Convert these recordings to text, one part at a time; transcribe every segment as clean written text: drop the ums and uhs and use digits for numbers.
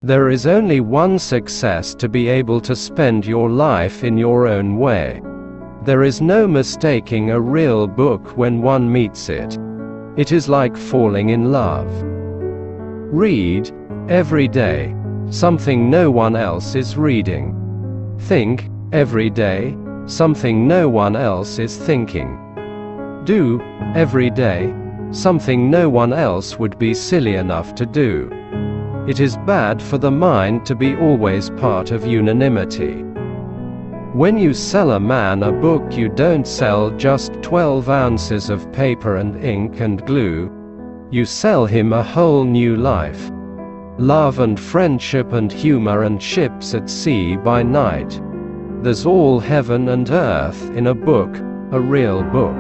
There is only one success: to be able to spend your life in your own way. There is no mistaking a real book when one meets it. It is like falling in love. Read, every day, something no one else is reading. Think, every day, something no one else is thinking. Do, every day, something no one else would be silly enough to do. It is bad for the mind to be always part of unanimity. When you sell a man a book, you don't sell just 12 ounces of paper and ink and glue. You sell him a whole new life. Love and friendship and humor and ships at sea by night. There's all heaven and earth in a book, a real book.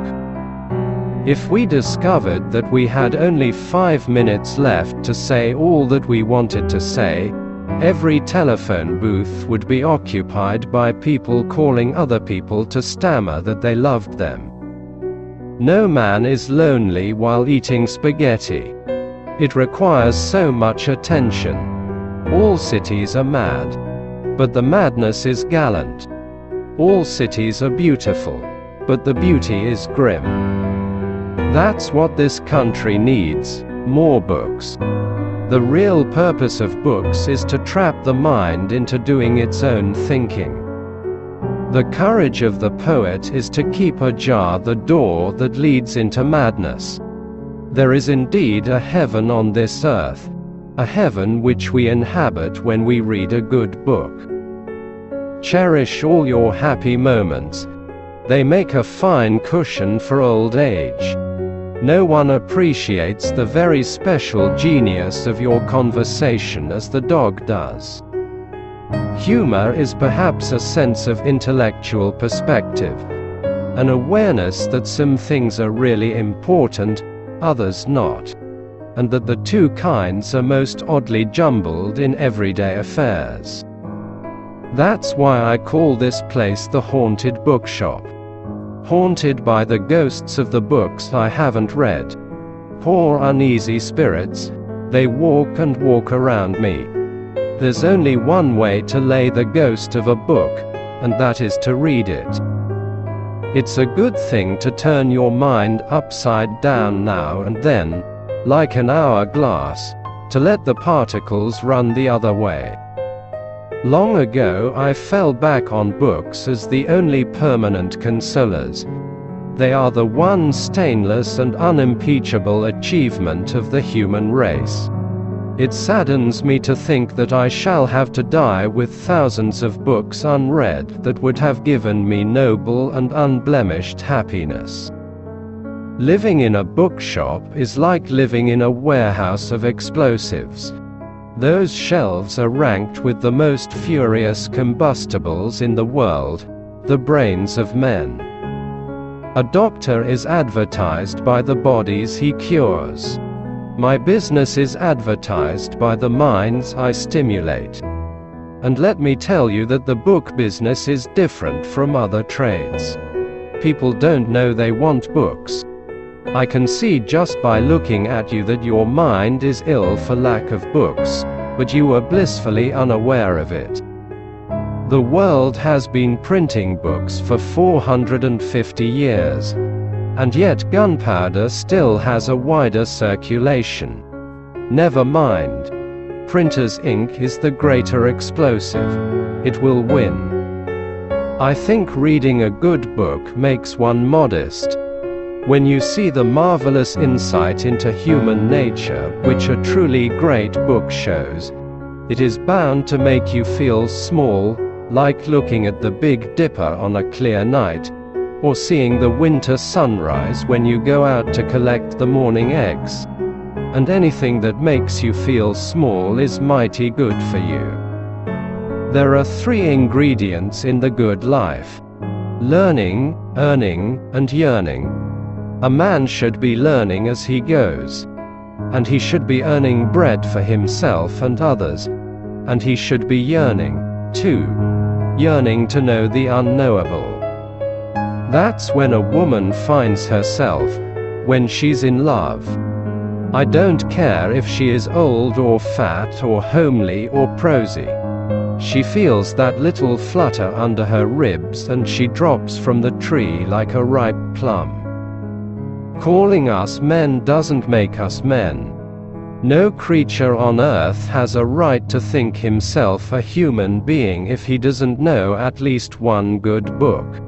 If we discovered that we had only 5 minutes left to say all that we wanted to say, every telephone booth would be occupied by people calling other people to stammer that they loved them. No man is lonely while eating spaghetti. It requires so much attention. All cities are mad. But the madness is gallant. All cities are beautiful. But the beauty is grim. That's what this country needs: more books. The real purpose of books is to trap the mind into doing its own thinking. The courage of the poet is to keep ajar the door that leads into madness. There is indeed a heaven on this earth, a heaven which we inhabit when we read a good book. Cherish all your happy moments. They make a fine cushion for old age. No one appreciates the very special genius of your conversation as the dog does. Humor is perhaps a sense of intellectual perspective, an awareness that some things are really important, others not, and that the two kinds are most oddly jumbled in everyday affairs. That's why I call this place the Haunted Bookshop. Haunted by the ghosts of the books I haven't read. Poor uneasy spirits, they walk and walk around me. There's only one way to lay the ghost of a book, and that is to read it. It's a good thing to turn your mind upside down now and then, like an hourglass, to let the particles run the other way. Long ago I fell back on books as the only permanent consolers. They are the one stainless and unimpeachable achievement of the human race. It saddens me to think that I shall have to die with thousands of books unread that would have given me noble and unblemished happiness. Living in a bookshop is like living in a warehouse of explosives. Those shelves are ranked with the most furious combustibles in the world, the brains of men. A doctor is advertised by the bodies he cures. My business is advertised by the minds I stimulate. And let me tell you that the book business is different from other trades. People don't know they want books. I can see just by looking at you that your mind is ill for lack of books, but you are blissfully unaware of it. The world has been printing books for 450 years, and yet gunpowder still has a wider circulation. Never mind. Printer's ink is the greater explosive. It will win. I think reading a good book makes one modest. When you see the marvelous insight into human nature which a truly great book shows, it is bound to make you feel small, like looking at the Big Dipper on a clear night, or seeing the winter sunrise when you go out to collect the morning eggs. And anything that makes you feel small is mighty good for you. There are 3 ingredients in the good life: learning, earning, and yearning. A man should be learning as he goes. And he should be earning bread for himself and others. And he should be yearning, too. Yearning to know the unknowable. That's when a woman finds herself, when she's in love. I don't care if she is old or fat or homely or prosy. She feels that little flutter under her ribs and she drops from the tree like a ripe plum. Calling us men doesn't make us men. No creature on earth has a right to think himself a human being if he doesn't know at least one good book.